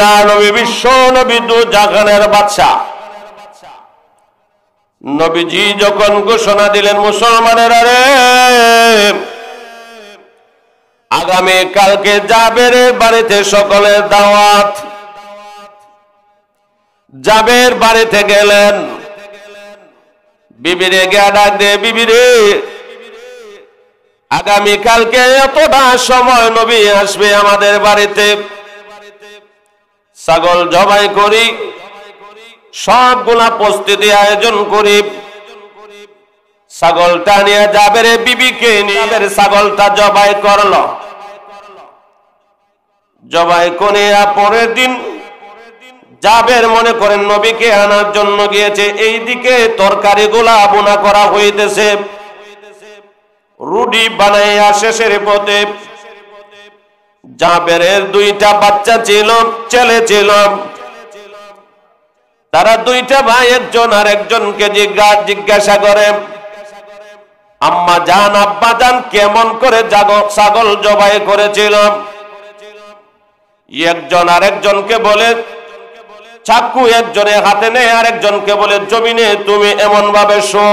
আল্লাহ নবী বিশ্ব নবী দু জাহানের বাদশা নবীজি যখন ঘোষণা দিলেন মুসলমানের আরে আগামী কালকে জাবের বাড়িতে সকলের দাওয়াত। জাবের বাড়িতে গেলেন, বিবিরে গিয়া ডাক দে, বিবিরে আগামী কালকে এতটা সময় নবী আসবে আমাদের বাড়িতে, ছাগল জবাই করি, সবগুলা প্রস্তুতি আয়োজন করি। ছাগলটা নিয়ে জাবের বিবিকে নিয়ে ছাগলটা জবাই করলো। জবাই করে পরের দিন জাবের মনে করেন নবীকে আনার জন্য গিয়েছে, এইদিকে তরকারি গুলা বোনা করা হইতেছে, রুটি বানাইয়া শেষের পথে জাবেরের দুইটা বাচ্চা ছিল, ছেলে ছিল। তারা দুইটা ভাই একজন আর একজনকে জিজ্ঞাসা করে, আম্মা জান আব্বা জান কেমন করে ছাগল জবাই করেছিল? একজন আর একজনকে বলে চাকু একজনে হাতে নেয়, আর একজনকে বলে জমিনে তুমি এমন ভাবে শো।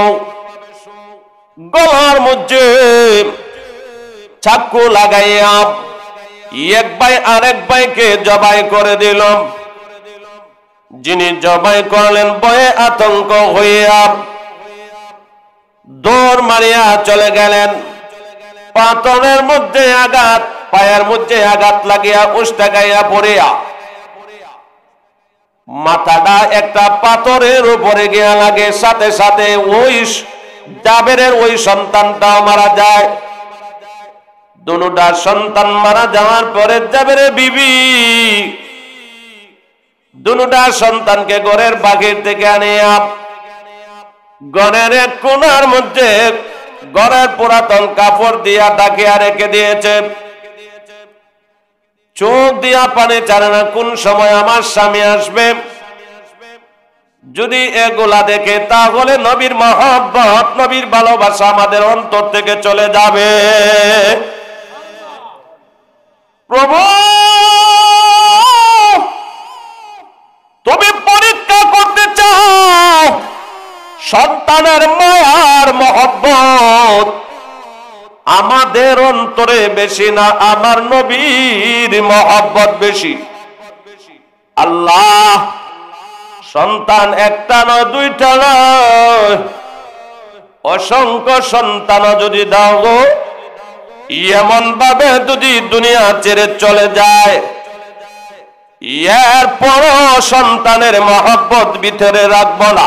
গলার মধ্যে চাকু লাগাইয়া এক ভাই আরেক ভাইকে জবাই করে দিল। যিনি জবাই করলেন ভয়ে আতঙ্ক হইয়া দৌড় মারিয়া চলে গেলেন। পাথরের মধ্যে আঘাত, পায়ের মধ্যে আঘাত লাগিয়া উষ্টা গাইয়া পড়িয়া মাথাটা একটা পাথরের উপরে গিয়া লাগে, সাথে সাথে ওই জাবেরের ওই সন্তানটাও মারা যায়। দুটা সন্তান মারা যাওয়ার পরে জাবেরের বিবি দুটা সন্তানকে ঘরের বাহির থেকে আনিয়া ঘরের এক কোণার মধ্যে ঘরের পুরাতন কাপড় দিয়া ঢাকিয়া রেখে দিয়েছে। চোখ দিয়া পানি ছাড়ে না, কোন সময় আমার স্বামী আসবে। যদি এগুলা দেখে তাহলে নবীর মহব্বত, নবীর ভালোবাসা আমাদের অন্তর থেকে চলে যাবে। প্রভু তুমি পরীক্ষা করতে চাও সন্তানের মায়ার মহব্বত আমাদের অন্তরে বেশি না আমার নবীর মহব্বত বেশি? আল্লাহ সন্তান একটা নয়, দুইটা নয়, অসংখ্য সন্তান যদি দাও গো, এমন ভাবে যদি দুনিয়া ছেড়ে চলে যায়, এরপরও সন্তানের মহব্বত ভিতরে রাখবো না।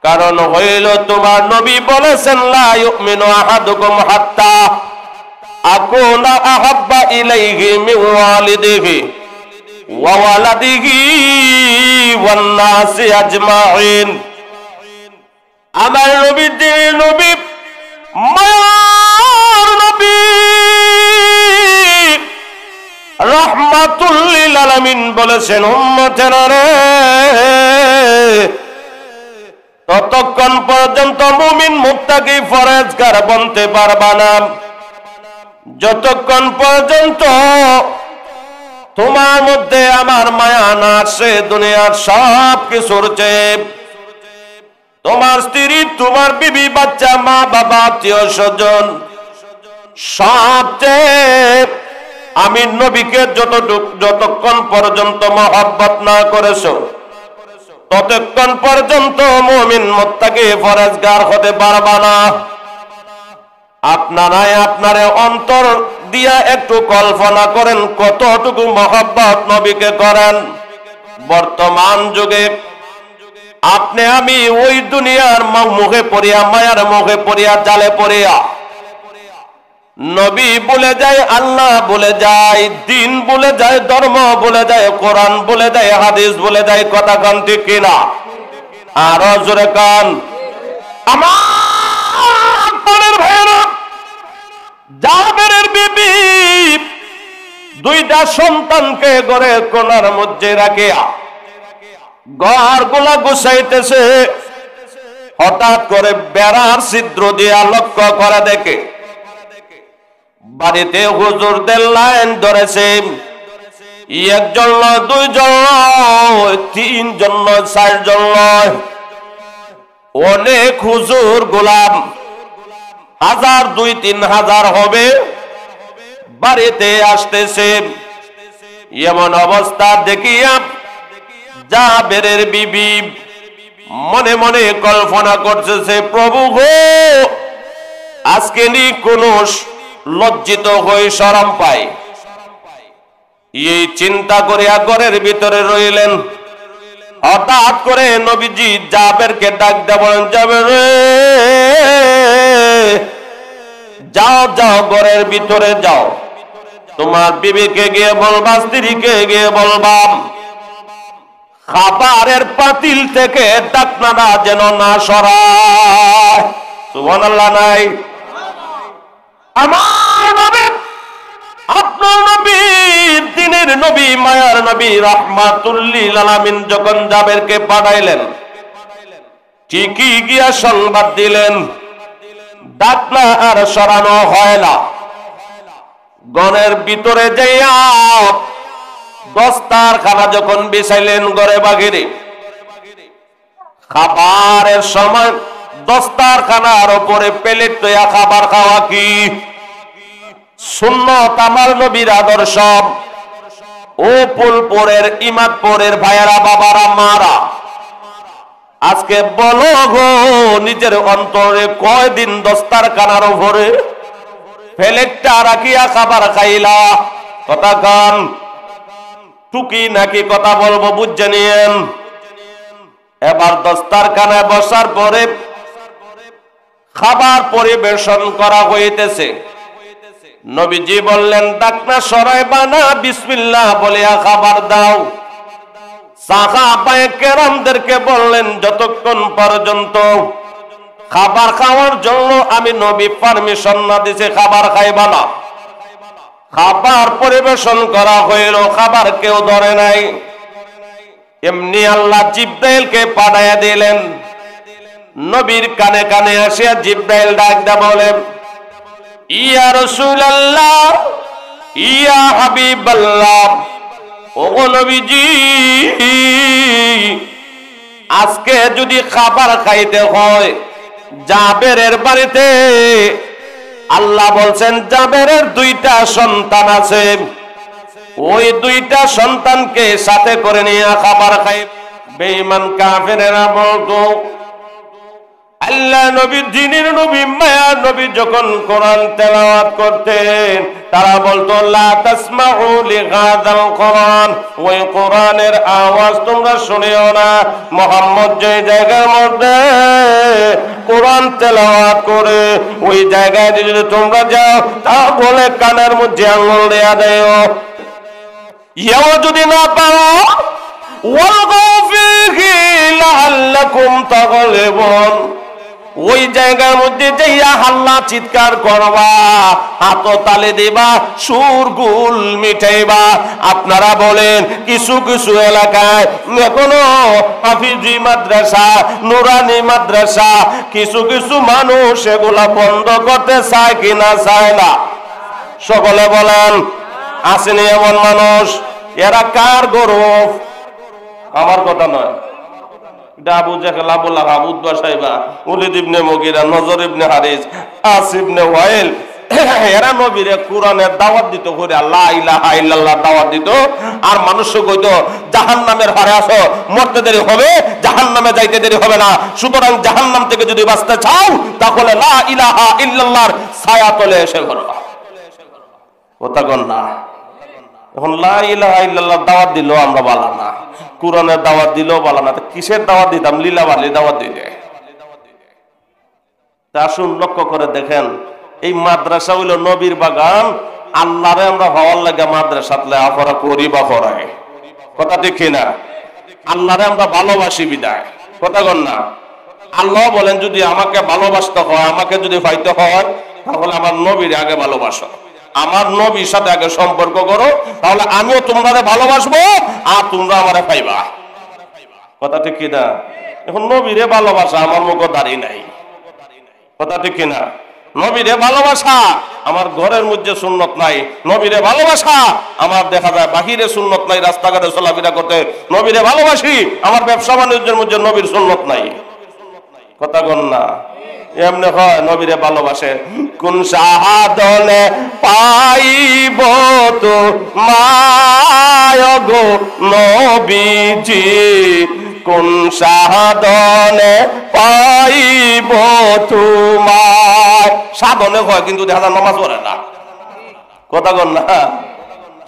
কারণ হইল তোমার নবী বলেছেন লা ইউমিনু আহাদুকুম হাত্তা আকুনা আহাব্বা ইলাইহি মিন ওয়ালিদিহি ওয়া ওয়ালাদিহি ওয়ান নাসি আজমাইন। আমার নবী যিনি নবী, মায়ার নবী, রাহমাতুল লিল আলামিন বলেছেন উম্মতেরা রে, ততক্ষণ পর্যন্ত মুমিন মুত্তাকি ফরজগার বনতে পারবা না যতক্ষণ পর্যন্ত তোমার মধ্যে আমার মায়া না আসে। দুনিয়ার সব কিছুর চেয়ে তোমার স্ত্রী, তোমার বিবি, বাচ্চা, মা বাবা, আত্মীয় স্বজন, সবচেয়ে আমি নবীকে যতক্ষণ পর্যন্ত মহব্বত না করেছো ততক্ষণ পর্যন্ত মুমিন মুত্তাকি ফরজগার হতে পারবা না। আপনারাই আপনারে অন্তর দিয়া একটু কল্পনা করেন কতটুকু মহব্বত নবীকে করেন। বর্তমান যুগে আপনি আমি ওই দুনিয়ার মুখে পড়িয়া, মায়ার মুখে পড়িয়া, জালে পড়িয়া নবী বলে যায়, আল্লাহ বলে যায়, দিন বলে যায়, ধর্ম বলে যায়, কোরআন বলে যায়, হাদিস বলে যায়। কথা কান ঠিক কিনা? আরো জোরে কান। আমার ভাইয়েরা, জাবেরের বিবি দুইটা সন্তানকে ঘরের কোণার মধ্যে রাখিয়া ঘর গুলা গুছাইতেছে। হঠাৎ করে বেড়ার ছিদ্র দিয়া লক্ষ্য করে দেখে বাড়িতে হুজুরদের লাইন ধরেছে। একজন নয়, দুইজন নয়, তিনজন নয়, চারজন নয়, অনেক হুজুর গোলাম, 1000, 2-3,000 হবে, বাড়িতে আসতেছে। এমন অবস্থা দেখিয়া জাবেরের বিবি মনে মনে কল্পনা করতেছে, প্রভু গো, আজকে নি কোন লজ্জিত হয়ে শরম পায়। এই চিন্তা করিয়া ঘরের ভিতরে রইলেন। হঠাৎ করে নবীজি জাবেরকে ডাক দিয়ে বলেন, জাবের রে, যাও যাও, ঘরের ভিতরে যাও, তোমার বিবিকে গিয়ে বলবা, স্ত্রীকে গিয়ে বলবা, খাবারের পাতিল থেকে ডাকনাটা যেন না সরায়। সুবহানাল্লাহ নাই? আমার নবী, আপনার নবী, দিনের নবী, মায়ার নবী, রাহমাতুল লিল আলামিন যখন জাবেরকে পাঠাইলেন, ঠিকই গিয়া সংবাদ দিলেন, ডাকনা আর সরানো হয় না। গণের ভিতরে যাইয়া দস্তারখানা যখন বিছাইলেন ঘরে বাহিরে, খাবারের সময় দস্তারখানার উপরে প্লেট লইয়া খাবার খাওয়া কি সুন্নত, আমার নবীর আদর্শ। ও ফুলপুরের, ইমাদপুরের ভাইয়েরা, বাবারা, মারা, আজকে বলো গো, নিজের অন্তরে কয়দিন দস্তারখানার উপরে প্লেটটা রাখিয়া খাবার খাইলা? কথা কান টুকি নাকি কথা বলবো বুঝে নিয়েন। এবার দস্তারখানায় বসার পরে খাবার পরিবেশন করা হইতেছে। নবীজি বললেন, ডাকনা সরাইবা না, বিসমিল্লাহ বলিয়া খাবার দাও। সাহাবায়ে কেরামদেরকে বললেন, যতক্ষণ পর্যন্ত খাবার খাওয়ার জন্য আমি নবী পারমিশন না দিছে, খাবার খাইবা না। খাবার পরিবেশন করা হইল, খাবার কেউ ধরে নাই। এমনি আল্লাহ জিব্রাইলকে পাঠাইয়া দিলেন। নবীর কানে কানে আসিয়া জিব্রাইল ডাক দা বলেন, ইয়া রাসূলুল্লাহ, ইয়া হাবিবাল্লাহ, ওগো নবীজি, আজকে যদি খাবার খাইতে হয় জাবেরের বাড়িতে, আল্লাহ বলছেন জাবেরের 2টা সন্তান আছে, ওই 2টা সন্তানকে সাথে করে নিয়ে খাবার খাই। বেঈমান কাফেরেরা বলতো, আল্লাহ নবী, দিনের নবী, মায়ার নবী যখন কোরআন তেলাওয়াত করতেন, তারা বলতো, লা তাসমাউ লিহাযাল কোরআন, ওই কোরআনের আওয়াজ তোমরা শুনিও না। মুহাম্মদ যে জায়গার মধ্যে কোরআন তেলাওয়াত করে, ওই জায়গায় যদি তোমরা যাও, তা বলে কানের মধ্যে আঙ্গুল দেয়া দেও। ইয়াও যদি না পারো, ওয়ালগাউ ফীহি লাআল্লাকুম তাগলিবুন, ওই জায়গার মধ্যে যাইয়া হাল্লা চিৎকার করবা, হাত তালে দিবা, সুর গুল মিটাইবা। আপনারা বলেন, কিছু কিছু এলাকায় এখনো হাফিজি মাদ্রাসা, নুরানি মাদ্রাসা, কিছু কিছু মানুষ এগুলা বন্ধ করতে চায় কিনা চায় না? সকলে বলেন, আসেনি এমন মানুষ? এরা কার গৌরব? আমার কথা নয়, আবু জাহেল, আবু লাহাব, উতবা সাইবা, ওলীদ ইবনে মুগীরা, নজর ইবনে হারিস, আস ইবনে ওয়াইল, এরা নবীরে কোরআনের দাওয়াত দিত, করে লা ইলাহা ইল্লাল্লাহ দাওয়াত দিত। আর মানুষ কইতো, জাহান্নামের হারে আসো, মরতে দেরি হবে, জাহান্নামে যাইতে দেরি হবে না। সুতরাং জাহান্নাম থেকে যদি বাঁচতে চাও, তাহলে লা ইলাহা ইল্লাল্লাহর ছায়া তলে এসে ঘর। কথা কন না? এখন লা ইলাহা ইল্লাল্লাহ দাওয়াত দিল আমরা বালা না, কোরআনের দাওয়াত দিলেও বালা না, কিসের দাওয়াত দিতাম? লীলাবালি দাওয়াত দিলে। আসুন লক্ষ্য করে দেখেন, এই মাদ্রাসা হইল নবীর বাগান। আল্লাহরে আমরা হওয়ার লাগে মাদ্রাসাত লেখাপড়া করি বা করাই। কথা ঠিক না? আল্লাহরে আমরা ভালোবাসি বিদায়। কথা কন না? আল্লাহ বলেন, যদি আমাকে ভালোবাসতে হয়, আমাকে যদি পাইতে হয়, তাহলে আমার নবীর আগে ভালোবাসো, আমার নবীর সাথে আগে সম্পর্ক করো, তাহলে আমিও তোমরা ভালোবাসবো আর তোমরা আমারে পাইবা। কথা ঠিক কিনা? এখন নবীরে ভালোবাসা আমার মুখ দাঁড়িয়ে নাই। কথা ঠিক কিনা? নবীরে ভালোবাসা আমার ঘরের মধ্যে সুন্নত নাই, নবীরে ভালোবাসা আমার দেখা যায় বাহিরে সুন্নত নাই, রাস্তাঘাটে চলাফেরা করতে নবীরে ভালোবাসি, আমার ব্যবসা বাণিজ্যের মধ্যে নবীর সুন্নত নাই। কথা কন না, এমনি হয় নবীরে ভালোবাসে। কোন সাধনে পাইব তো মায় গো নবীজি, কোন সাধনে পাইব তোমায়। সাধনে হয় কিন্তু দেখা যায় নামাজ পড়ে না। কথা কন না,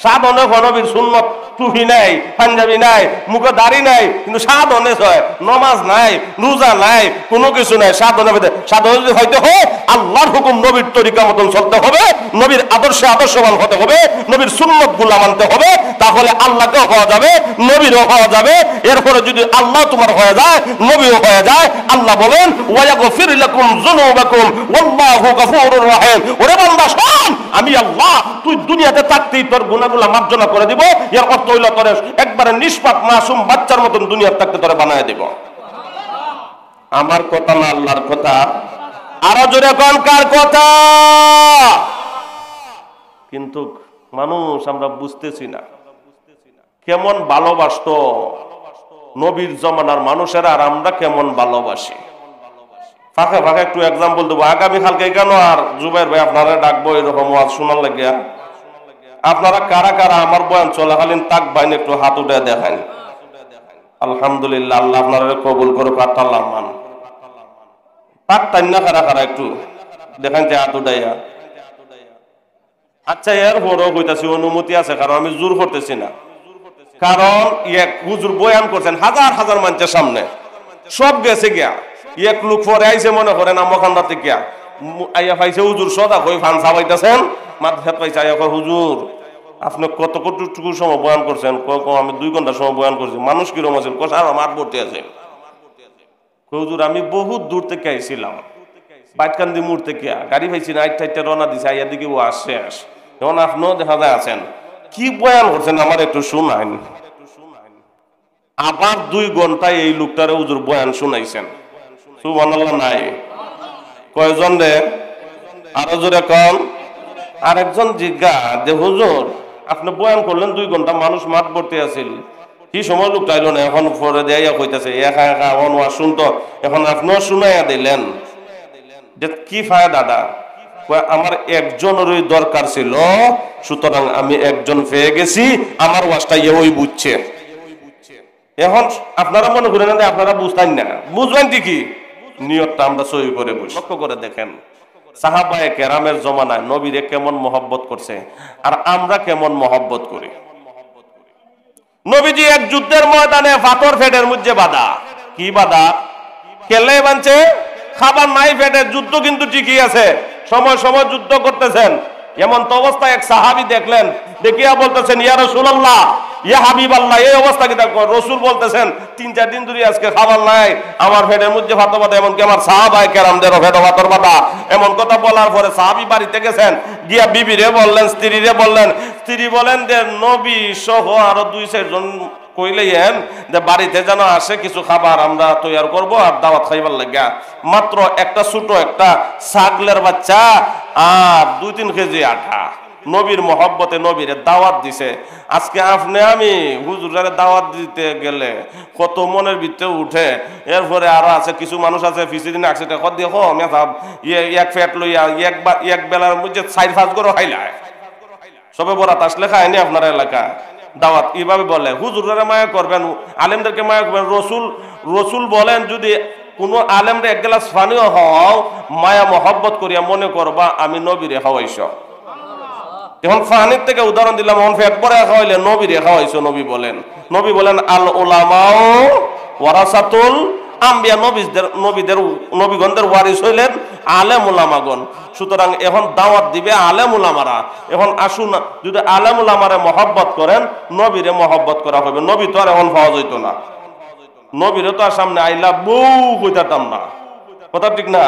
সাধনে হয় নবীর সুন্নত, টুপি নাই, পাঞ্জাবি নাই, মুখে দাড়ি নাই, কিন্তু সাধনে হয় নমাজ নাই, রোজা নাই, কোনো কিছু নাই। সাধনে সাধনে হইতে হয় আল্লাহর হুকুম নবীর তরিকা মতন চলতে হবে, নবীর আদর্শে আদর্শবান হতে হবে, নবীর সুন্নত গুলা মানতে হবে, তাহলে আল্লাহকেও হওয়া যাবে, নবীরও হওয়া যাবে। এরপরে যদি আল্লাহ তোমার হয়ে যায়, নবীও হয়ে যায়, আল্লাহ বলেন ওয়ায়াগফির লাকুম যুনুবাকুম ওয়াল্লাহু গফুরুর রহিম। ওরে বান্দা শোন, আমি আল্লাহ তুই দুনিয়াতে থাকতেই তোর গুনাহগুলো মার্জনা করে দিব। এর অর্থ হইল তোর একবারে নিষ্পাপ মাসুম বাচ্চার মতন দুনিয়ার থাকতে তোরে বানায় দিব। আমার কথা না আল্লাহর কথা? আরো জোরে কোন কার কথা? কিন্তু মানুষ আমরা বুঝতেছি না কেমন ভালোবাসতো নবীর জমানার মানুষেরা, আর আমরা কেমন ভালোবাসি। ফাঁকে ফাঁকে একটু এক্সাম্পল দেবো। আগামী কালকে কেন আর জুবাইর ভাই আপনারা ডাকবো এরকম ওয়াজ শোনার লাগিয়া, আপনারা কারা কারা আমার বয়ান চলাকালীন তাক বাইন একটু হাত উঠে দেখান। আলহামদুলিল্লাহ, আল্লাহ আপনারা কবুল করুক। আল্লাহ মান তাক টান না কারা কারা একটু দেখান যে হাত উঠাইয়া। আচ্ছা, এর বড় কইতাছি অনুমতি আছে, কারণ আমি জোর করতেছি না। কারণ এক হুজুর বয়ান করছেন হাজার হাজার মানুষের সামনে, সব গেছে গিয়া, এক লোক পরে আইসে মনে করেন আমখান্দাতে গিয়া আইয়া পাইছে হুজুর সদা কই ফান সাবাইতেছেন, মাথাত পাইছে আইয়া কয় হুজুর আপনি কতটুকু সময় বয়ান করছেন? আমি 2 ঘন্টা সময় বয়ান করছি। মানুষ কিরকম আছেন? আর মাঠ ভর্তি আছে। হুজুর আমি বহুত দূর থেকে আইছিলাম, বাইটকান্দি মোড় থেকে গাড়ি পাইছি না, 8টা রওনা দিছে, আইয়া দিকে ও আসছে। এখন আপনিও দেখা যায় আছেন, কি বয়ান করছেন আমার একটু শুনাইন। আবার 2 ঘন্টায় এই লোকটারে হুজুর বয়ান শুনাইছেন। সুবহানাল্লাহ নাই? কয়জন রে? আরো জোরে কন। আরেকজন জিজ্ঞা যে হুজুর আপনি বয়ান করলেন 2 ঘন্টা, মানুষ মাঠ ভর্তি আছিল, কি সময় লোকটা আইল না? এখন পরে দেয়া কইতাছে একা একা এখন ওয়াজ শুনতো, এখন আপনিও শুনাইয়া দিলেন, যে কি ফায়দাটা? আমার একজনেরই দরকার ছিল, সুতরাং আমি একজন পেয়ে গেছি, আমার ওয়াজটা ওই বুঝছে। এখন আপনারা মনে করেন না আপনারা বুঝতেন না, বুঝবেন ঠিকই, নিয়তটা আমরা সহি করে বুঝি। লক্ষ্য করে দেখেন সাহাবায়ে কেরামের জমানায় নবীরে কেমন মহব্বত করছে, আর আমরা কেমন মহব্বত করি। নবীজি এক যুদ্ধের ময়দানে পাথর ফেটের মধ্যে বাঁধা। কি বাঁধা? কেলে বানছে? খাবার নাই ফেটে, যুদ্ধ কিন্তু ঠিকই আছে, সময় সময় যুদ্ধ করতেছেন। এমন তো অবস্থায় এক সাহাবী দেখলেন, দেখিয়া বলতেছেন ইয়া রাসূলুল্লাহ, ইয়া হাবিবাল্লাহ, এই অবস্থা কি? দেখো রসুল বলতেছেন 3-4 দিন ধরে আজকে খাবার নাই, আমার পেটের মধ্যে ভাত বাঁধা, এমনকি আমার সাহাবায়ে কেরামদেরও পেটে ভাতর বাঁধা। এমন কথা বলার পরে সাহাবী বাড়িতে গেছেন, গিয়া বিবিরে বললেন, স্ত্রীরে বললেন। স্ত্রী বলেন যে নবী সহ আরো 2-4 জন কইলেন যে বাড়িতে যেন আসে, কিছু খাবার আমরা তৈরি করব আর দাওয়াত খাইবার লাগিয়া। মাত্র একটা ছোট একটা ছাগলের বাচ্চা আর 2-3 কেজি আটা। নবীর মহব্বতে নবীরে দাওয়াত দিছে। আজকে আপনি আমি হুজুরের দাওয়াত দিতে গেলে কত মনের ভিতরে উঠে। এরপরে আরো আছে কিছু মানুষ আছে ফিসিদিন আসছে দেখো মেথাব এক ফ্যাট লইয়া এক বেলার মধ্যে 4-5 গরো খাইলায়। সবে বরাত আসলে খায়নি আপনার এলাকা দাওয়াত এইভাবে বলে। হুজুরেরা মায়া করবেন, আলেমদেরকে মায়া করবেন। রসুল বলেন যদি কোনো আলেমরে 1 গ্লাস পানিও হও মায়া মহব্বত করিয়া মনে করবা আমি নবীরে খাওয়াইছ। এখন ফানির থেকে উদাহরণ দিলাম, এখন ফেট পরে খাওয়াইলে নবীরে খাওয়াইছো। নবী বলেন আল উলামাউ ওয়ারাসাতুল আম্বিয়া, নবীগণদের ওয়ারিস হইলেন আলেম উলামাগণ। সুতরাং এখন দাওয়াত দিবে আলেম উলামারা। এখন আসুন, যদি আলেম উলামারে মহব্বত করেন নবীরে মহব্বত করা হবে। নবী তো আর এখন পাওয়া যাইতো না, নবীরে তো আর সামনে আইলা বউ কইতাম না, কথা ঠিক না?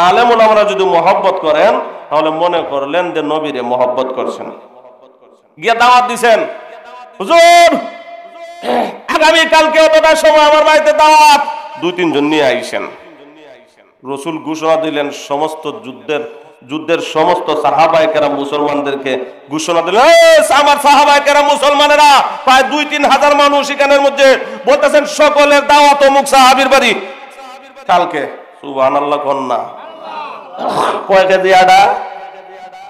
আলেম উলামারা যদি মহব্বত করেন তাহলে মনে করলেন যে নবীরে মহব্বত করছেন। গিয়া দাওয়াত দিছেন, হুজুর আগামী কালকে অতটার সময় আমার বাড়িতে দাওয়াত। 2-3 জন নিয়ে আইছেন। রসুল ঘোষণা দিলেন সমস্ত যুদ্ধের সমস্ত সাহাবায়ে কেরাম মুসলমানদেরকে ঘোষণা দিলেন, আমার সাহাবায়ে কেরাম মুসলমানেরা প্রায় 2-3 হাজার মানুষ এখানের মধ্যে বলতেছেন সকলের দাওয়াত অমুক সাহাবীর বাড়ি কালকে। সুবহানাল্লাহ কন্যা কয় কেজি আটা?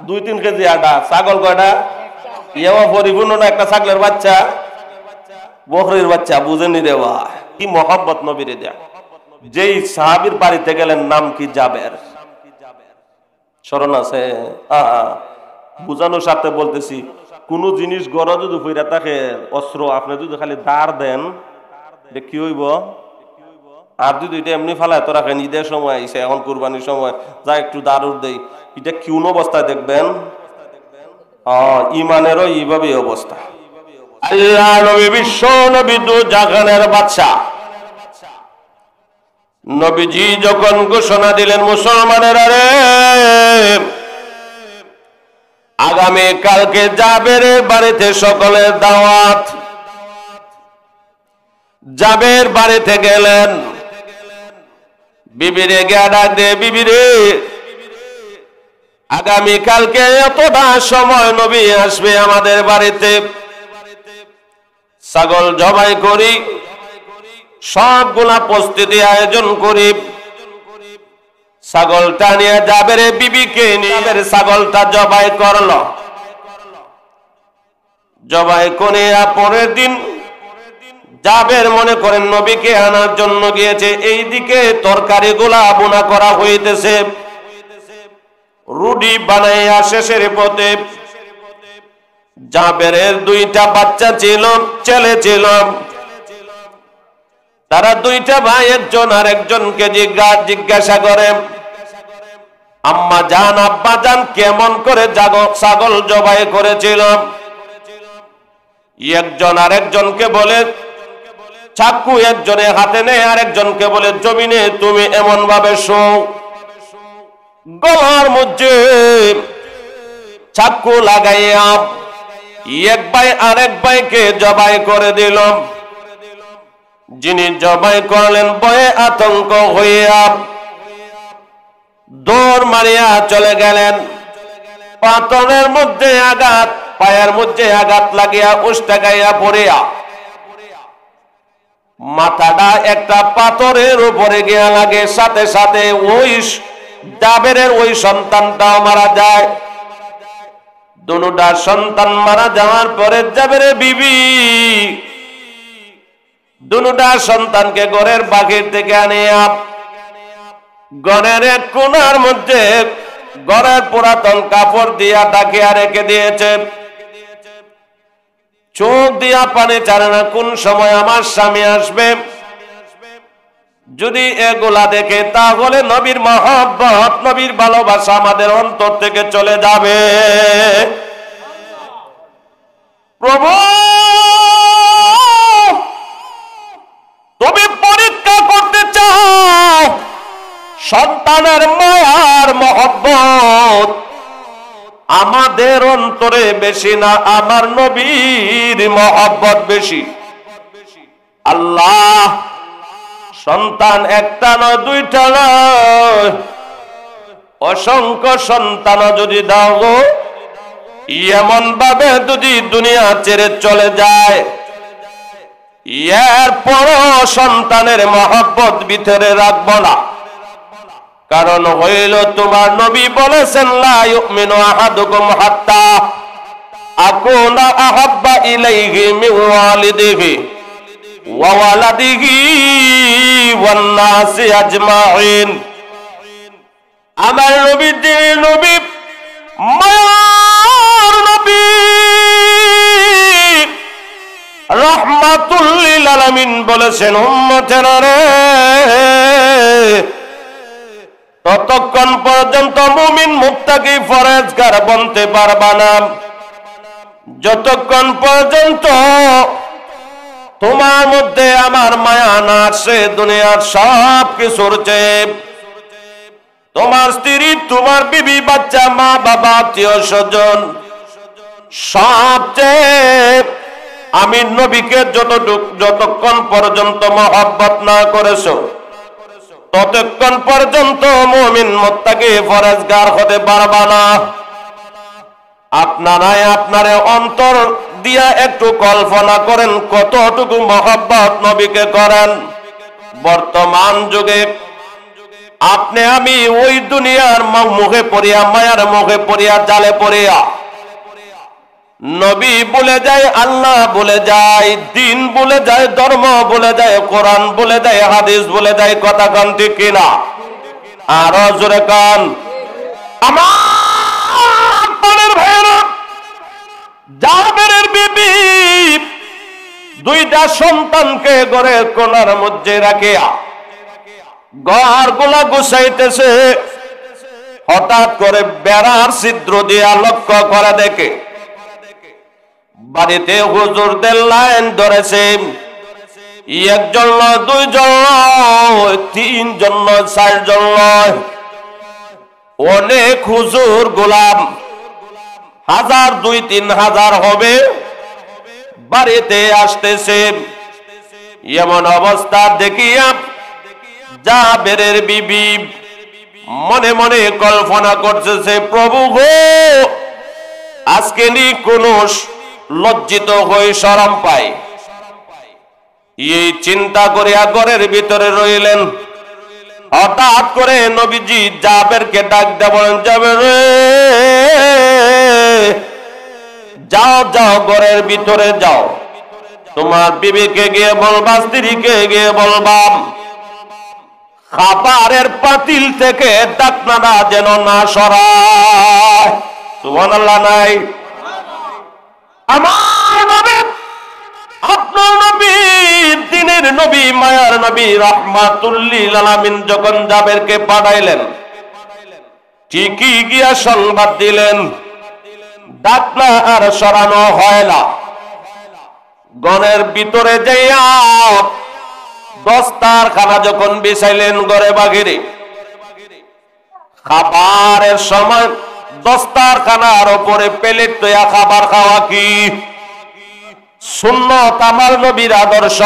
2-3 কেজি আটা। ছাগল কয়টা? ইয়াও পরিপূর্ণ না, একটা ছাগলের বাচ্চা, বকরির বাচ্চা। বুঝেনি দেওয়া কি মহব্বত নবীরে দেয়া। যেই সাহাবীর বাড়িতে গেলেন নাম কি? জাবের। স্মরণ আছে? বুঝানোর সাথে বলতেছি, কোন জিনিস গড় যদি ফিরা থাকে, অস্ত্র আপনি যদি খালি দাঁড় দেন কি হইব? আর যদি এটা এমনি ফালায় তো রাখেন, ঈদের সময় আইসে, এখন কুরবানির সময় যা একটু দারুর দেই, এটা কোন অবস্থায় দেখবেন? ইমানেরও এইভাবে অবস্থা। আল্লাহ নবী বিশ্ব নবী দু জাহানের বাদশা নবীজি যখন ঘোষণা দিলেন, মুসলমানের রে আগামী কালকে জাবের বাড়িতে সকলের দাওয়াত। জাবের বাড়িতে গেলেন, বিবিরে গিয়া ডাক দে, বিবিরে আগামী কালকে এতটা সময় নবী আসবে আমাদের বাড়িতে, ছাগল জবাই করি, সবগুলা প্রস্তুতি আয়োজন করি। ছাগলটা নিয়ে জাবের বিবিকে নিয়ে ছাগলটা জবাই করল। জবাই করে পরের দিন জাবের মনে করেন নবীকে আনার জন্য গিয়েছে। এইদিকে তরকারি গুলা বোনা করা হইতেছে, রুটি বানাইয়া শেষের পথে জাবেরের 2টা বাচ্চা ছিল, ছেলে ছিল। তারা 2টা ভাই, একজন আর একজনকে জিজ্ঞাসা করে, আম্মা জান আব্বা জান কেমন করে ছাগল জবাই করেছিল? একজন আর একজনকে বলে চাকু একজনে হাতে নেয়, আর একজনকে বলে জমিনে তুমি এমন ভাবে শো, গলার মধ্যে চাকু লাগাইয়া এক ভাই আরেক ভাইকে জবাই করে দিল। যিনি জবাই করলেন ভয়ে আতঙ্ক হইয়া দৌড় মারিয়া চলে গেলেন। পাথরের মধ্যে আঘাত, পায়ের মধ্যে আঘাত লাগিয়া উষ্টাগাইয়া পড়িয়া মাথাটা একটা পাথরের উপরে গিয়া লাগে। সাথে সাথে ওই জাবেরের ওই সন্তানটাও মারা যায়। দুটা সন্তান মারা যাওয়ার পরে জাবেরের বিবি দুটা সন্তানকে ঘরের বাহির থেকে আনিয়া ঘরের এক কোণার মধ্যে ঘরের পুরাতন কাপড় দিয়া ঢাকিয়া রেখে দিয়েছে। চোখ দিয়া পানি ছাড়ে না, কোন সময় আমার স্বামী আসবে। যদি এগুলা দেখে তাহলে নবীর মহব্বত, নবীর ভালোবাসা আমাদের অন্তর থেকে চলে যাবে। প্রভু তুমি পরীক্ষা করতে চাও সন্তানের মায়ার মহব্বত আমাদের অন্তরে বেশি না আমার নবীর মহব্বত বেশি? আল্লাহ সন্তান একটা নয়, 2টা নয়, অসংখ্য সন্তান যদি দাও, এমন ভাবে যদি দুনিয়া ছেড়ে চলে যায়, এরপরও সন্তানের মহব্বত ভিতরে রাখবো না। কারণ হইল তোমার নবী বলেছেন, লা ইউমিনু আহাদুকুম হাত্তা আকুনা আহাব্বা ইলাইহি মিন ওয়ালিদিহি ওয়া ওয়ালাদিহি ওয়ান নাসি আজমাইন। আমার নবী যিনি নবী, মায়ার নবী, রাহমাতুল লিল আলামিন বলেছেন, উম্মতেরা রে, ততক্ষণ পর্যন্ত মুমিন মুত্তাকি ফরজগার বনতে পারবা না যতক্ষণ পর্যন্ত তোমার মধ্যে আমার মায়া না আসে। দুনিয়ার সব কিছুর চেয়ে তোমার স্ত্রী, তোমার বিবি, বাচ্চা, মা বাবা, আত্মীয় স্বজন, সবচেয়ে আমি নবীকে যতক্ষণ পর্যন্ত মহব্বত না করেছো, ততক্ষণ পর্যন্ত মুমিন মুত্তাকি পরহেজগার হতে পারবা না। আপনারাই আপনারে অন্তর দিয়া একটু কল্পনা করেন কতটুকু মহব্বত নবীকে করেন। বর্তমান যুগে আপনি আমি ওই দুনিয়ার মুখে পড়িয়া, মায়ার মুখে পড়িয়া, জালে পড়িয়া নবী বলে যায়, আল্লাহ বলে যায়, দিন বলে যায়, ধর্ম বলে যায়, কোরআন বলে যায়, হাদিস বলে যায়। কথা কান ঠিক কিনা? আরো জোরে কান। আমার ভাইয়েরা, জাবেরের বিবি দুইটা সন্তানকে ঘরের কোণার মধ্যে রাখিয়া ঘর গুলা গুছাইতেছে। হঠাৎ করে বেড়ার ছিদ্র দিয়া লক্ষ্য করে দেখে বাড়িতে হুজুরদের লাইন ধরেছে। একজন নয়, দুইজন নয়, তিনজন নয়, চারজন নয়, অনেক হুজুর গোলাম, 1000, 2-3,000 হবে, বাড়িতে আসতেছে। এমন অবস্থা দেখিয়া জাবেরের বিবি মনে মনে কল্পনা করতেছে, প্রভু গো, আজকে নি কোন লজ্জিত হয়ে শরম পাই। এই চিন্তা করিয়া ঘরের ভিতরে রইলেন। হঠাৎ করে নবীজি জাবেরকে ডাক দিয়ে বলেন, জাবের রে, যাও যাও, ঘরের ভিতরে যাও, তোমার বিবিকে গিয়ে বলবা, স্ত্রীকে গিয়ে বলবা, খাবারের পাতিল থেকে ডাকনাটা যেন না সরায়। সুবহানাল্লাহ নাই? আমার নবী, আপনার নবী, দিনের নবী, মায়ার নবী, রাহমাতুল লিল আলামিন যখন জাবেরকে পাঠাইলেন, ঠিকই গিয়া সংবাদ দিলেন, ডাকনা আর সরানো হয় না। গণের ভিতরে যাইয়া দস্তারখানা যখন বিছাইলেন ঘরে বাহিরে, খাবারের সময় দস্তারখানার উপরে প্লেট তৈয়া খাবার খাওয়া কি সুন্নত, আমার নবীর আদর্শ।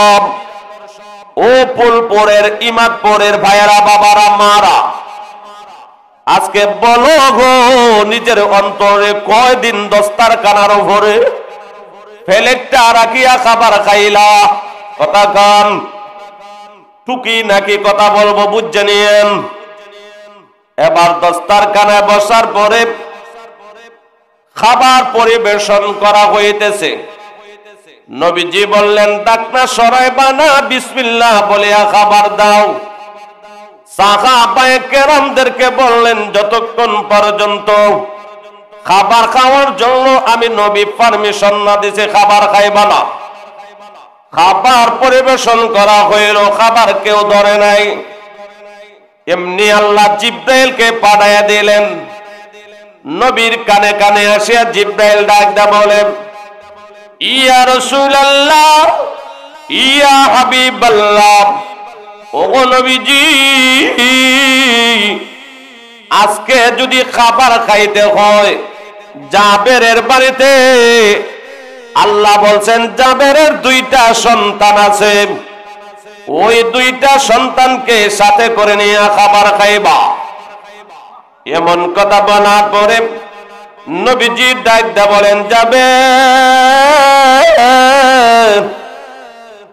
ও ফুলপুরের, ইমাদপুরের ভাইয়েরা, বাবারা, মারা, আজকে বলো গো, নিজের অন্তরে কয়দিন দস্তারখানার উপরে প্লেটটা রাখিয়া খাবার খাইলা? কথা কান, টুকি নাকি কথা বলবো বুঝে নিয়েন। এবার দস্তারখানায় বসার পরে খাবার পরিবেশন করা হইতেছে। নবীজি বললেন, ডাকনা সরাইবা না, বিসমিল্লাহ বলিয়া খাবার দাও। সাহাবায়ে কেরামদেরকে বললেন, যতক্ষণ পর্যন্ত খাবার খাওয়ার জন্য আমি নবী পারমিশন না দিছে, খাবার খাইবা না। খাবার পরিবেশন করা হইল, খাবার কেউ ধরে নাই। এমনি আল্লাহ জিব্রাইলকে পাঠাইয়া দিলেন। নবীর কানে কানে আসিয়া জিব্রাইল ডাক দা বলে, ইয়া রাসূলুল্লাহ, ইয়া হাবিবাল্লাহ, ওগো নবীজি, আজকে যদি খাবার খাইতে হয় জাবেরের বাড়িতে, আল্লাহ বলছেন জাবেরের 2টা সন্তান আছে, ওই 2টা সন্তানকে সাথে করে নিয়ে খাবার খাইবা। এমন কথা বলার পরে নবীজি ডাক দিয়ে বলেন, যাবে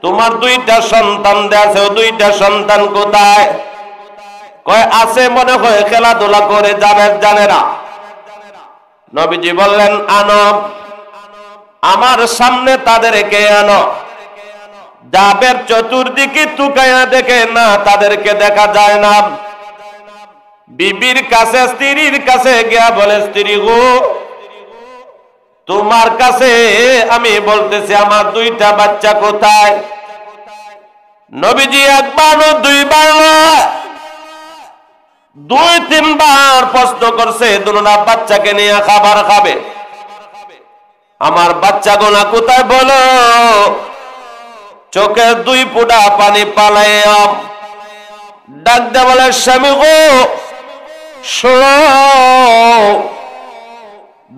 তোমার 2টা সন্তান আছে, ও 2টা সন্তান কোথায়? কয় আছে, মনে হয় খেলাধুলা করে, জাবের জানে না। নবীজি বললেন, আনো, আমার সামনে তাদেরকে আনো। জাবের চতুর্দিকে তুকায়া দেখে না, তাদেরকে দেখা যায় না। বিবির কাছে, স্ত্রীর কাছে গিয়া বলে, স্ত্রী গো, তোমার কাছে আমি বলতেছি, আমার 2টা বাচ্চা কোথায়? নবীজি একবার না, 2বার না, 2-3 বার প্রশ্ন করছে, দুটা বাচ্চাকে নিয়ে খাবার খাবে। আমার বাচ্চাগুলা কোথায় বলো? চোখের 2 ফোঁটা পানি পালাইয়া ডাক দে বলে, স্বামী গো, শোনো,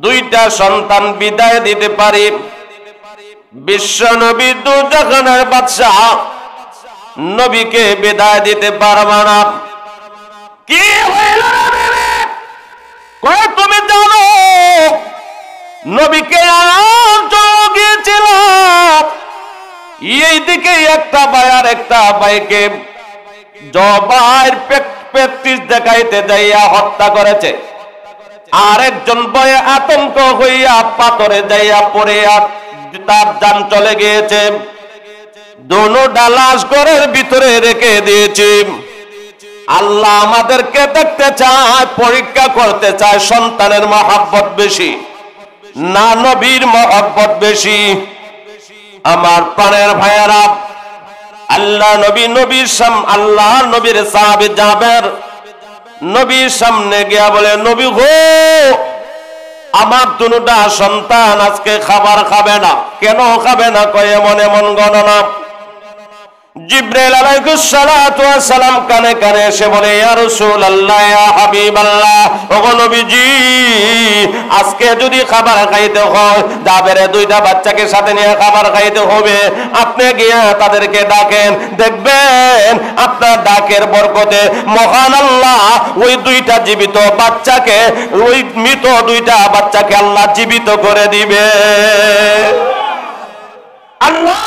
2টা সন্তান বিদায় দিতে পারি। বিশ্ব নবী, দুজাহানের বাদশা, নবীকে বিদায় দিতে পারবা না। কি হইল কয় তুমি জানো নবীকে গিয়েছিল, এই দিকে একটা ভাই আর একটা ভাইকে জবাইয়ের প্র্যাকটিস দেখাইতে যাইয়া হত্যা করেছে। আরেকজন ভয়ে আতঙ্ক হইয়া পাথরে যাইয়া পড়ে তার জান চলে গিয়েছে। দোনোটা লাশ ঘরের ভিতরে রেখে দিয়েছি। আল্লাহ আমাদেরকে দেখতে চায়, পরীক্ষা করতে চায় সন্তানের মহব্বত বেশি না নবীর মহব্বত বেশি। আমার প্রাণের ভাইয়েরা, আল্লাহ নবীর সাহাবী জাবের নবীর সামনে গিয়া বলে, নবী গো, আমার দুটা সন্তান আজকে খাবার খাবে না। কেন খাবে না? কয় এমন এমন গণনা। জিবরাইল আলাইহিস সালাতু ওয়াস সালাম কানে কানে এসে বলে, ইয়া রাসূলুল্লাহ, ইয়া হাবিবাল্লাহ, ওগো নবীজি, আজকে যদি খাবার খাইতে হয় জাবেরের দুইটা বাচ্চাকে সাথে নিয়ে খাবার খাইতে হবে। আপনি গিয়া তাদেরকে ডাকেন, দেখবেন আপনার ডাকের বরকতে মহান আল্লাহ ওই দুইটা জীবিত বাচ্চাকে, ওই মৃত দুইটা বাচ্চাকে আল্লাহ জীবিত করে দিবে। আল্লাহ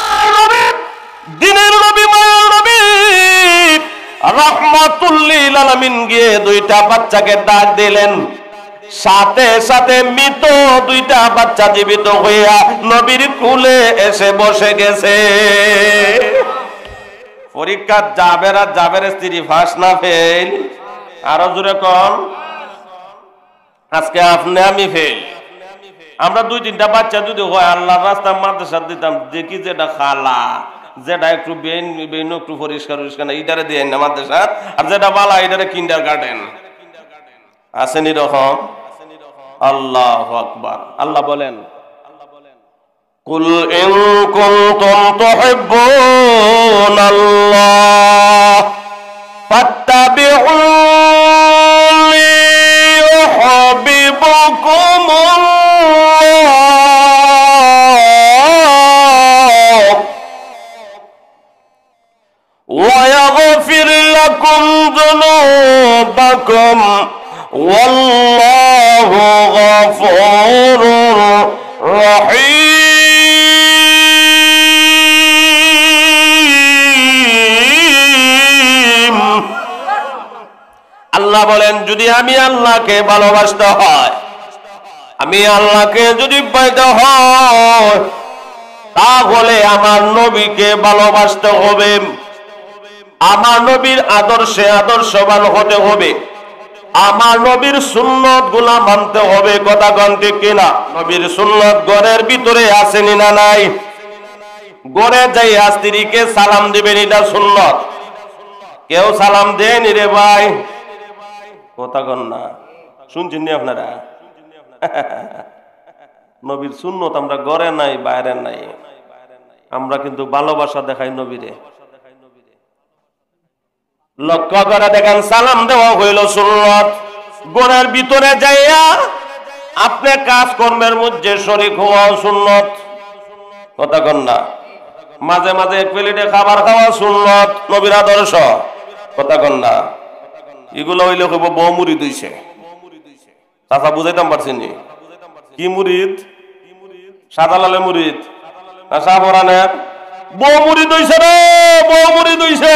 দিনের নবী, মায়ের নবী রাহমাতুল লিল আলামিন গিয়ে দুইটা বাচ্চাকে ডাক দিলেন। সাথে সাথে মৃত দুইটা বাচ্চা জীবিত হইয়া নবীর কুলে এসে বসে গেছে। পরীক্ষা জাবেরের স্ত্রী ফাঁস না ফেল? আরো জোরে কম। আজকে আপনি আমি ফেল। আমরা দুই তিনটা বাচ্চা যদি হয় আল্লাহর রাস্তা মাদ্রাসা দিতাম, দেখি যেটা খালা, যেটা একটু বেইন একটু পরিষ্কার না, ইটারে দিয়ে না মাদ্রাসা, আর যেটা বালা ইটারে কিন্ডার গার্ডেন। আসেনি রকম? আল্লাহু আকবার। আল্লাহ বলেন, কুল ইন কুনতুম তুহিব্বুনাল্লাহ ফাত্তাবিউনি ইউহিব্বুকুমুল্লাহ ওয়া ইয়াগফির লাকুম যুনুবাকুম ওয়াল্লাহু গফুরুর রহিম। আল্লাহ বলেন, যদি আমি আল্লাহকে ভালোবাসতে হয়, আমি আল্লাহকে যদি পাইতে হয়, তাহলে আমার নবীকে ভালোবাসতে হবে, আমার নবীর আদর্শে আদর্শবান হতে হবে, আমার নবীর সুন্নত গুলা মানতে হবে। কথা কোন ঠিক কিনা? নবীর সুন্নত ঘরের ভিতরে আসেনি না নাই? ঘরে যাই স্ত্রীকে সালাম দিবেন, এটা সুন্নত। কেউ সালাম দেয়নি রে ভাই? কথা কোন না? শুনছেন নি আপনারা? নবীর সুন্নত আমরা ঘরে নাই, বাইরে নাই। আমরা কিন্তু ভালোবাসা দেখাই নবীরে। লক্ষ্য করে দেখেন, সালাম দেওয়া হইল সুন্নত। ঘরের ভিতরে যাইয়া আপনি কাজ কর্মের মধ্যে শরীক হওয়া সুন্নত। কথা কন না? মাঝে মাঝে এক প্লেটে খাবার খাওয়া সুন্নত, নবীর আদর্শ। কথা কন না? এগুলো হইলে হইব বউ মুরিদ হইছে। চাচা বুঝাইতাম পারছেন নি? কি মুরিদ? সাদালালে মুরিদ না শাহপরানের? বউ মুরিদ হইছে রে, বউ মুরিদ হইছে।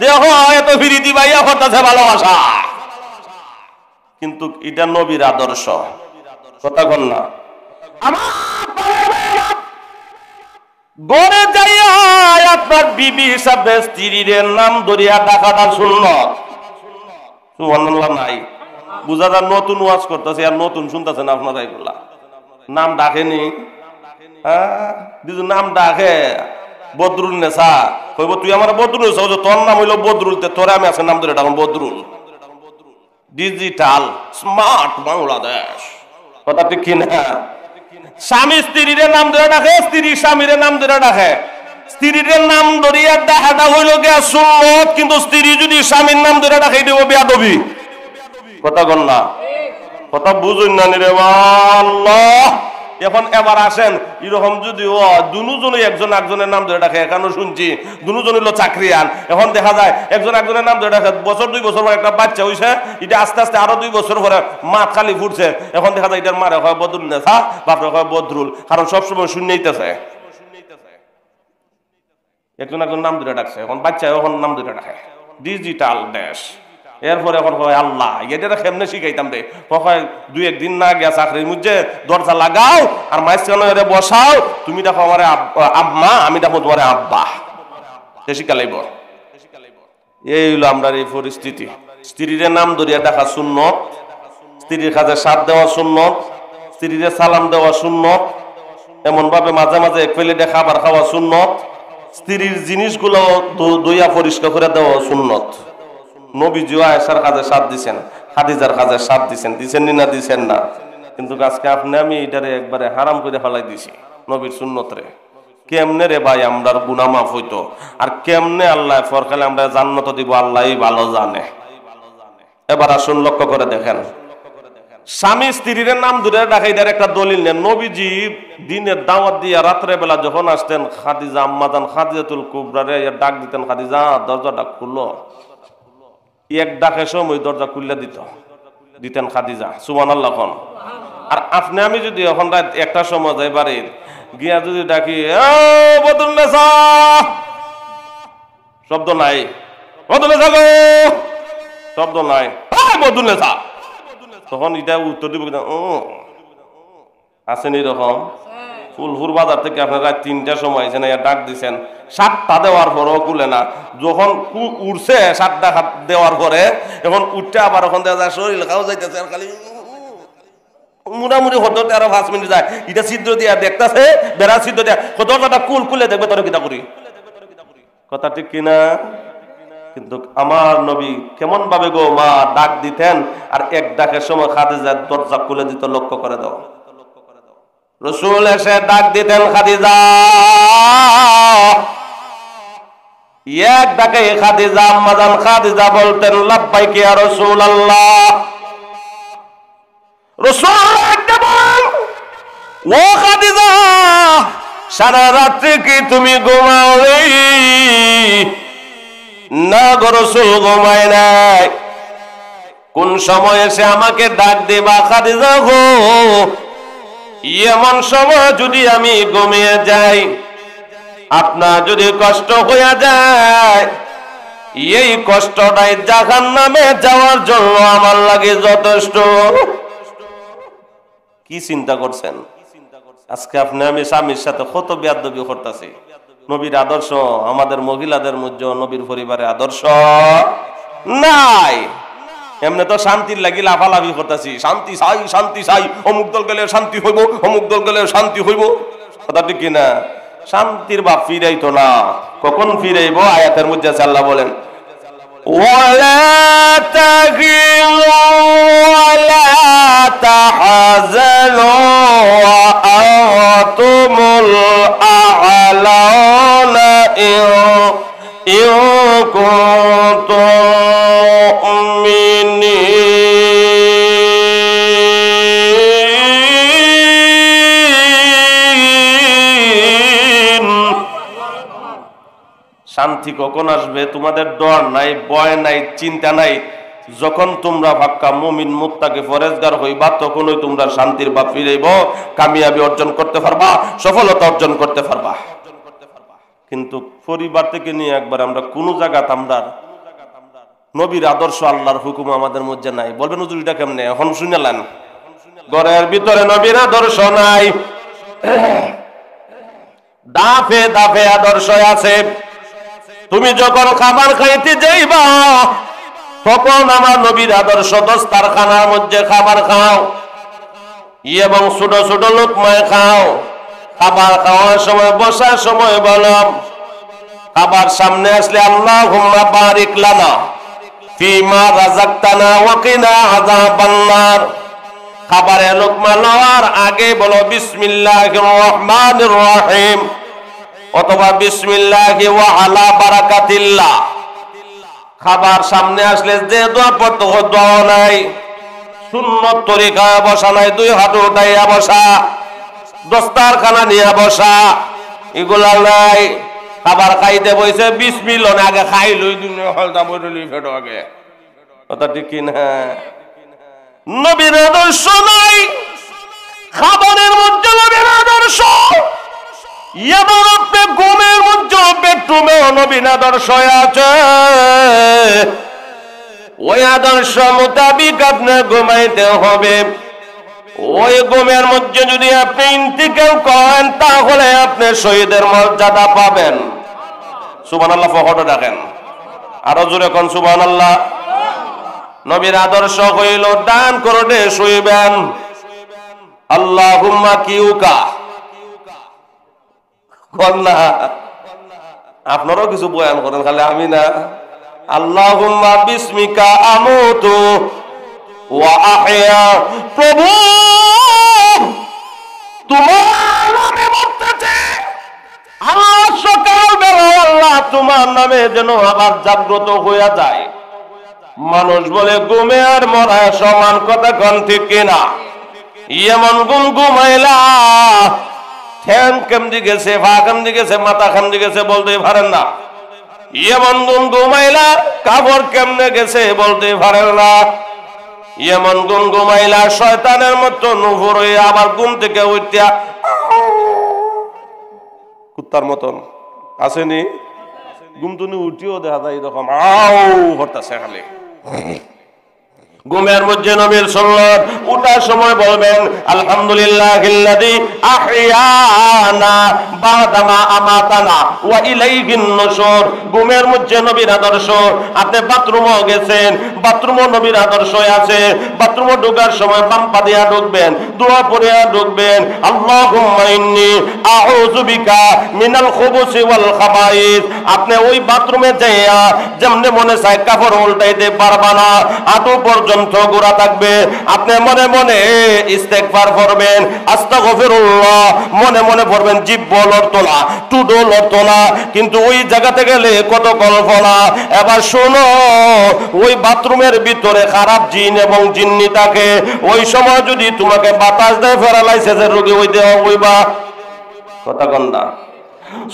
দেখো এত ফিরি দিবাইয়া করতেছে ভালোবাসা, কিন্তু এটা নবীর আদর্শ। কথা কন না? ঘরে যাইয়া আপনার বিবি হিসাবে স্ত্রীর নাম ধরিয়া ডাকাটা সুন্নত। সুবহানাল্লাহ নাই? বুঝা যার নতুন ওয়াজ করতেছে আর নতুন শুনতেছেন আপনারা। এগুলা নাম ডাকেনি? নাম ডাকে বদরুল নেশা কইব, তুই আমার বদরুল, তোর নাম হইল বদরুল, তোরে আমি আজকে নাম ধরে ডাকুন বদরুল। Digital smart Bangladesh. কথা ঠিক কিনা? স্বামী স্ত্রীর নাম ধরে ডাকে, স্ত্রী স্বামীর নাম ধরে ডাকে। স্ত্রীর নাম ধরিয়া ডাকাটা হইল গিয়া সুন্নত, কিন্তু স্ত্রী যদি স্বামীর নাম ধরে ডাকে দেব বেয়াদবি। কথা কন না? কথা বুঝুন না রে? আল্লাহ এখন এবার আসেন এরকম যদি দুজনই একজন একজনের নাম ধরে ডাকে, এখনো শুনছি দুজন হলো চাকরিয়ান, এখন দেখা যায় একজন একজনের নাম ধরে ডাকে, বছর 2 বছর পর একটা বাচ্চা হইছে, এটা আস্তে আস্তে আরো 2 বছর পরে মাঠ খালি ফুটছে, এখন দেখা যায় এটার মারে হয় বদরুল নেতা, বাপরে হয় বদরুল, কারণ সবসময় শুনেইতেছে একজন একজন নাম ধরে ডাকছে, এখন বাচ্চা এখন নাম ধরে ডাকে। ডিজিটাল দেশ। এরপরে এখন হয় আল্লাহ এটা কেমনে শিখাইতাম রে, কয় 2-1 দিন না গিয়া চাকরির মধ্যে দরজা লাগাও আর মাঝখানে বসাও, তুমি দেখো আমার আম্মা, আমি দেখো তোমার আব্বা, শিখা লাইব। এই হলো আমরা এই পরিস্থিতি। স্ত্রীর নাম ধরিয়া দেখা সুন্নত, স্ত্রীর কাছে সাথ দেওয়া সুন্নত, স্ত্রীর সালাম দেওয়া সুন্নত, এমন ভাবে মাঝে মাঝে এক প্লেটে খাবার খাওয়া সুন্নত, স্ত্রীর জিনিসগুলো ধুইয়া পরিষ্কার করে দেওয়া সুন্নত। নবীজিও আয়েশার কাজে সাথ দিছেন, খাদিজার কাজে সাথ দিছেন, দিছেন না দিছেন না, কিন্তু আজকে আপনি আমি এটারে একবারে হারাম করে ফেলাই দিছি নবীর সুন্নত রে। কেমনে রে ভাই আমরার গুনাহ মাফ হইতো, আর কেমনে আল্লাহ ফরকালে আমরা জান্নাত দিব আল্লাহই ভালো জানে। এবার আসুন লক্ষ্য করে দেখেন, স্বামী স্ত্রীর নাম ধরে ডাকাই দেওয়ার একটা দলিল নেন। নবীজি দিনের দাওয়াত দিয়া রাত্রে বেলা যখন আসতেন, খাদিজা আম্মাজান খাদিজাতুল কুবরারে ডাক দিতেন, খাদিজা দরজাটা খুললো, এক ডাকে সময় দরজা খুললে দিতেন খাদিজা, সুবহানাল্লাহ। আর আপনি আমি যদি এখন রাত 1টার সময় যাই বাড়ির গিয়া যদি ডাকি বদরুন্নেসা, শব্দ নাই, বদরুন্নেসা গো, শব্দ নাই, বদরুন্নেসা, তখন এটা উত্তর দিব আছেন এরকম। ফুলপুর বাজার থেকে আপনার রাত 3টার সময় আইছেন, ডাক দিচ্ছেন, 7টা দেওয়ার পরও খুলে না, যখন উঠছে 7টা দেওয়ার পরে এখন উঠতে আবার ওখান দেখা যায় শরীর খাও যাইতেছে, আর খালি মুড়ামুড়ি হতো 13-5 মিনিট যায়, এটা ছিদ্র দিয়া দেখতেছে, বেড়া ছিদ্র দিয়া দরজাটা খুলে দেখবে তোর কিতা করি, কথা ঠিক কিনা? কিন্তু আমার নবী কেমন ভাবে গো মা ডাক দিতেন, আর এক ডাকের সময় খাদিজা দরজা খুলে দিত, লক্ষ্য করে দাও। রাসূল এসে ডাক দিতেন খাদিজা, এক ডাকে খাদিজা আম্মাজান খাদিজা বলতেন লাব্বাইক ইয়া রাসূলুল্লাহ। রাসূল ও খাদিজা, সারা রাত্রি কি তুমি ঘুমাও না? গো রাসূল ঘুমায় নাই। কোন সময় এসে আমাকে ডাক দিবা খাদিজা গো? এমন সময় যদি আমি ঘুমিয়ে যাই, আপনার যদি কষ্ট হইয়া যায়, এই কষ্টটাই জাহান্নামে যাওয়ার জন্য আমার লাগে যথেষ্ট। কি চিন্তা করছেন? আজকে আপনি আমি স্বামীর সাথে কত বেয়াদবি করতেছি। নবীর আদর্শ আমাদের মহিলাদের মধ্যে, নবীর পরিবারে আদর্শ নাই। এমনি তো শান্তির লাগি লাফালাফি করতেছি, শান্তি চাই শান্তি চাই, অমুক দল গেলে শান্তি হইব, অমুক দল গেলে শান্তি হইব, কথা ঠিক কিনা? শান্তির বাপ ফিরাইতো না, কখন ফিরাইব? আয়াতের মধ্যে আল্লাহ বলেন ওয়ালা তাহিনু ওয়ালা তাহজানু ওয়া আনতুমুল আ'লাউনা ইন কুনতুম মুমিনিন। শান্তি কখন আসবে? তোমাদের ডর নাই, ভয় নাই, চিন্তা নাই। যখন তোমরা ভাক্কা মুমিন মুত্তাকি ফরেজগার হইবা, তখনই তোমরা শান্তির বাপ ফিরাইব, কামিয়াবি অর্জন করতে পারবা, সফলতা অর্জন করতে পারবা। কিন্তু পরিবার থেকে নিয়ে একবার আমরা কোন জায়গাতে আমরা নবীর আদর্শ আল্লাহর হুকুম আমাদের মধ্যে নাই। বলবেন হুজুর এটা কেমনে? এখন শুনলেন ঘরের ভিতরে নবীর আদর্শ নাই, দাফে দাফে আদর্শ আছে। তুমি যখন খাবার খাইতে যাইবা, তখন আমার নবীর আদর্শ দস্তারখানার মধ্যে খাবার খাও এবং ছোট ছোট লোকমায় খাও। খাবার খাওয়ার সময়, বসার সময় বলো, খাবার সামনে আসলে আল্লাহুম্মা বারিক লানা ফিমা রাযাকতানা ওয়া কিনা আযাবান নার। খাবারে লোকমা লওয়ার আগে বলো বিসমিল্লাহির রহমানির রহিম অথবা বিসমিল্লাহি ওয়া আলা বারাকাতিল্লাহ। খাবার সামনে আসলে যে দোয়া পড়তে হয় দোয়া নাই, সুন্নত তরিকায় বসা নাই, 2 হাত উঠাইয়া বসা। দস্তারখানা নিয়ে বসা, এগুলা নাই। খাবার খাইতে বইছে, বিসমিল্লাহ আগে খাই লই দুনিয়া হলদা বইলি ফেটো আগে, কথা ঠিক কি না? নবীর আদর্শ নাই খাবারের মধ্যে, নবীর আদর্শ। এবার আপনি ঘুমের মধ্যে বেডরুমেও নবীর আদর্শ আছে, ওই আদর্শ মোতাবিক আপনি ঘুমাইতে হবে। ওই ঘুমের মধ্যে যদি আপনি ইন্তিকাল করেন তাহলে আপনি শহীদের মর্যাদা পাবেন। সুবহানাল্লাহ, ফখর রাখেন, আরো জোরে কোন সুবহানাল্লাহ। নবীর আদর্শ হইল ডান করতে শুইবেন, আল্লাহুম্মা কিউকা কন্যা। আপনারাও কিছু বয়ান করেন, খালি আমি না। আল্লাহুম্মা বিসমিকা আমুতু ওয়া আহয়া, প্রভু তোমার নামে মরতেছে, আজ সকাল বেলা আল্লাহ তোমার নামে যেন আবার জাগ্রত হইয়া যায়। মানুষ বলে ঘুমে আর মরা সমান, কথা কোন ঠিক কিনা? এমন ঘুম ঘুমাইলা ঠ্যাং কেমদি গেছে, পা কেমদি গেছে, মাথা কেমদি গেছে বলতে পারেন না। এমন ঘুম ঘুমাইলা কাপড় কেমনে গেছে বলতে পারেন না। এমন ঘুম ঘুমাইলা শয়তানের মতো নুফুর হয়ে আবার ঘুম থেকে উঠিয়া কুত্তার মতন আসেনি, ঘুম তুমি উঠিও দেখা যায় এরকম আও হতাছে খালি। ঘুমের মধ্যে নবীর সুন্নাত, উঠার সময় বলবেন আলহামদুলিল্লাহিল্লাযী আহইয়ানা বাদামা আমাতানা ওয়া ইলাইহিন নুশুর। ঘুমের মধ্যে নবীর আদর্শ। আপনি বাথরুমও গেছেন, বাথরুমও নবীর আদর্শ আছে। বাথরুমে ঢোকার সময় বাম পা দিয়া ঢুকবেন, দোয়া পড়ে ঢুকবেন, আল্লাহুম্মা ইন্নী আউযু বিকা মিনাল খুবুসি ওয়াল খাবাইস। আপনি ওই বাথরুমে যাইয়া যেমনে মনে চায় কাপড় উল্টাইতে পারবা না, হাঁটু পর্যন্ত গোড়া থাকবে। আপনি মনে মনে ইস্তেগফার করবেন, আস্তাগফিরুল্লাহ মনে মনে পড়বেন, জিহ্ব লড়তো না, টুডো লড়তো না, কিন্তু ওই জায়গাতে গেলে কত কল্পনা। এবার শোনো, ওই বাথরুমের ভিতরে খারাপ জিন এবং জিন্নি থাকে। ওই সময় যদি তোমাকে বাতাস দেয় প্যারালাইসিসের রোগী হইতে হইবা, কথা কন না।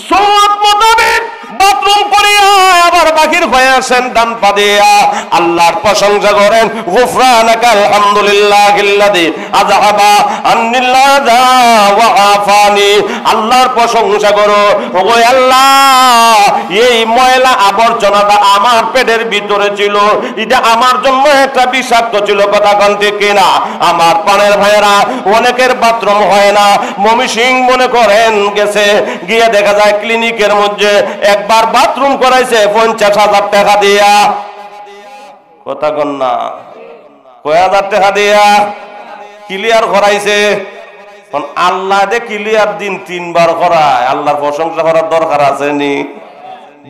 সুন্নাত মোতাবেক বাথরুম করিয়া আবার বাকির হয়ে আসেন ডান পা দিয়া, আল্লাহর প্রশংসা করেন, গুফরানাকা আলহামদুলিল্লাহিল্লাযী আযহাবা আন্নিল আযা ওয়া আফানি। আল্লাহর প্রশংসা করো, ওগো আল্লাহ এই ময়লা আবর্জনাটা আমার পেটের ভিতরে ছিল, এটা আমার জন্য একটা বিষাক্ত ছিল, কথা কোন ঠিক কিনা? আমার পানের ভাইয়েরা অনেকের বাথরুম হয় না, মমিসিং মনে করেন গেছে, গিয়ে দেখা যায় ক্লিনিকের মধ্যে একবার বাথরুম করাইছে 50,000 টাকা দিয়া, কথা কন না, কয় হাজার টাকা দিয়া ক্লিয়ার করাইছে। আল্লাহ যে ক্লিয়ার দিন 3 বার করায়, আল্লাহর প্রশংসা করার দরকার আছে নি?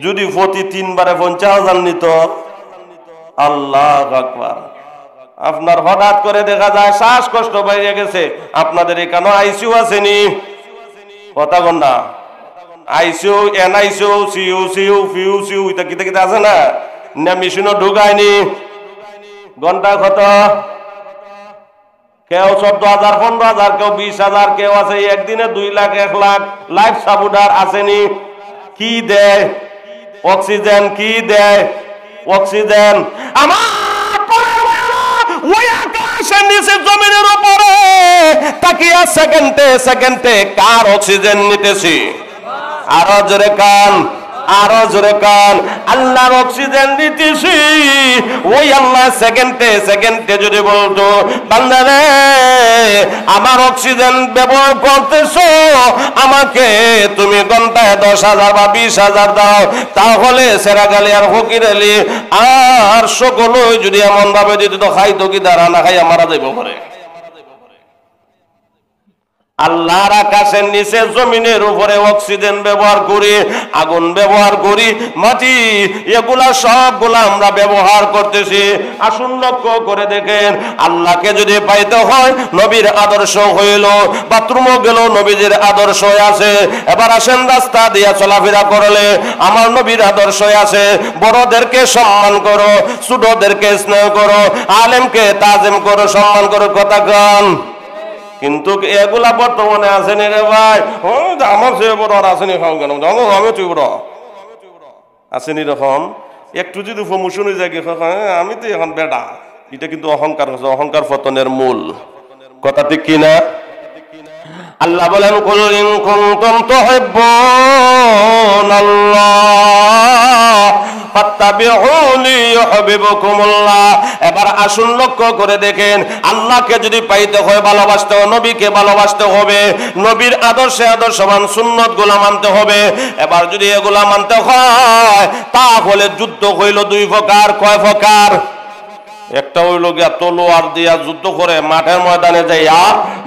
যদি প্রতি 3 বারে 50,000 নিত, আল্লাহু আকবার। আপনার হঠাৎ করে দেখা যায় শ্বাসকষ্ট বাইরে গেছে, আপনাদের এখানে আইসিইউ আসেনি, কথা কন না? আইসিইউ, এনআইসিইউ, সিইউ, ফিইউ এটা কিতে কিতে আছে না, না মেশিনও ঢুকায়নি। ঘন্টা কত? কেউ 14,000, 15,000, কেউ 20,000, কেউ আছে একদিনে 2 লাখ, 1 লাখ। লাইফ সাপোর্টার আসেনি, কি দেয়? অক্সিজেন। কি দেয়? অক্সিজেন। আমার ওই আকাশের নিচে জমিনের উপরে তাকিয়া সেকেন্ডে সেকেন্ডে কার অক্সিজেন নিতেছি? আরো জোরে কান, আরো জোরে কান। আল্লাহর অক্সিজেন নিতেছি। ওই আল্লাহ সেকেন্ডে সেকেন্ডে যদি বলতো, বান্দা রে আমার অক্সিজেন ব্যবহার করতেছো, আমাকে তুমি ঘন্টায় 10,000 বা 20,000 দাও, তাহলে সেরাগালি আর ফকির আলী আর সকলই যদি এমন ভাবে দিত, তো খাইতো কি দাঁড়া না খাইয়া মারা যাইব করে। আল্লাহর আকাশের নিচে জমিনের উপরে অক্সিজেন ব্যবহার করি, আগুন ব্যবহার করি, মাটি, এগুলা সবগুলা আমরা ব্যবহার করতেছি। আসুন লক্ষ্য করে দেখেন, আল্লাহকে যদি পাইতে হয় নবীর আদর্শ হইল, বাথরুমও গেল নবীজির আদর্শ আছে। এবার আসেন রাস্তা দিয়া চলাফেরা করলে আমার নবীর আদর্শ আছে। বড়দেরকে সম্মান করো, ছোটদেরকে স্নেহ করো, আলেমকে তাজিম করো, সম্মান করো, কথা গান। কিন্তু এগুলা বর্তমানে আসেনি রে ভাই। আমার চেয়ে বড় আর আসেনি খাও কেন, আমি তুই বড় আসেনি রকম। একটু যদি প্রমোশন হয়ে যায় আমি তো এখন বেটা, এটা কিন্তু অহংকার, অহংকার পতনের মূল কথা, ঠিক কিনা? আল্লাহ বলেন কুল ইন কুনতুম তুহিব্বুনাল্লাহ ফাত্তাবিউনি ইউহিব্বুকুমুল্লাহ। এবার আসুন লক্ষ্য করে দেখেন, আল্লাহকে যদি পাইতে হয় ভালোবাসতে হবে, নবীকে ভালোবাসতে হবে, নবীর আদর্শে আদর্শবান সুন্নতগুলো মানতে হবে। এবার যদি এগুলা মানতে হয় তাহলে যুদ্ধ হইল দুই প্রকার। কয় প্রকার? একটা হইল গিয়া তলোয়ার দিয়া যুদ্ধ করে মাঠের ময়দানে যাইয়া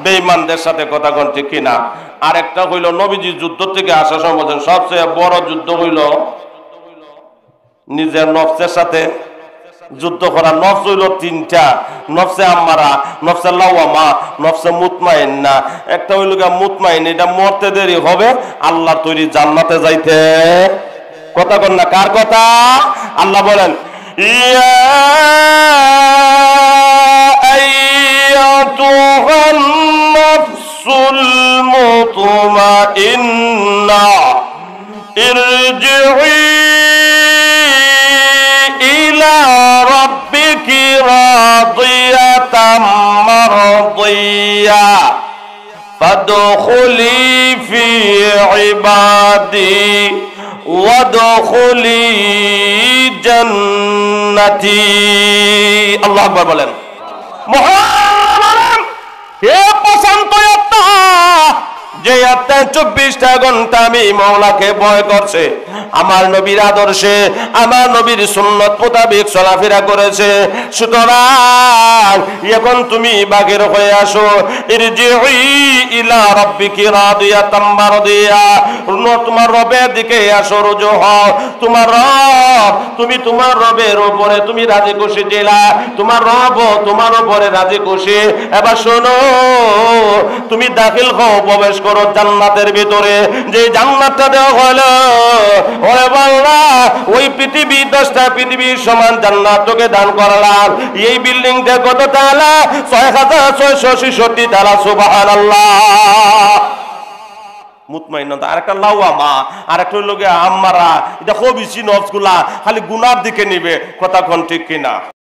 বেঈমানদের সাথে, কথা কোন ঠিক কিনা? আর একটা হইল নবীজি যুদ্ধ থেকে আসার সময় বলছেন সবচেয়ে বড় যুদ্ধ হইল নিজের নফসের সাথে যুদ্ধ করা। নফস হইল তিনটা: নফসে আম্মারা, নফসে লাওয়ামা, নফসে মুতমাইন্না। একটা হইল গিয়া মুতমাইন, এটা মরতে দেরি হবে, আল্লাহ তৈরি জান্নাতে যাইতে। কথা কোন না? কার কথা? আল্লাহ বলেন ইয়া আইয়াতুহান নাফসুল মুতমাইন্না ইরজিই ইলা রাব্বিকি রাদিয়াতাম মারদিয়া ফাদখুলি ফি ইবাদি ওয়াদখুলি জান্নাতি। আল্লাহু আকবার বলেন। মহান হে প্রশান্ত আত্মা, যে আত্মা 24টা ঘন্টা আমি মওলাকে ভয় করছে, আমার নবীর আদর্শে, আমার নবীর সুন্নত মোতাবেক চলাফেরা করেছে। সুতরাং এখন তুমি বাগের হয়ে আসো। ইরজিই ইলা রাব্বিকি রাদিয়াতাম মারদিয়া, তোমার রবের দিকে আসো, রুজু হও। তোমার রব, তুমি তোমার রবের উপরে তুমি রাজি খুশি ছিলা, তোমার রব তোমার উপরে রাজি খুশি। এবার শোনো, তুমি দাখিল হও, প্রবেশ করো জান্নাতের ভিতরে। যে জান্নাতটা দেওয়া হলো, ওরে বাংলা, ওই পৃথিবী 10টা পৃথিবীর সমান জান্নাত তোকে দান করলাম। এই বিল্ডিংটা কত তালা? 6666 তালা। সুবহানাল্লাহ। মুতমাইন্না। আর একটা লাওয়ামা, আর একটা হইল গিয়া আম্মারা। এটা খবিসি নফসগুলা খালি গুনার দিকে নিবে। কথা কোন ঠিক কিনা?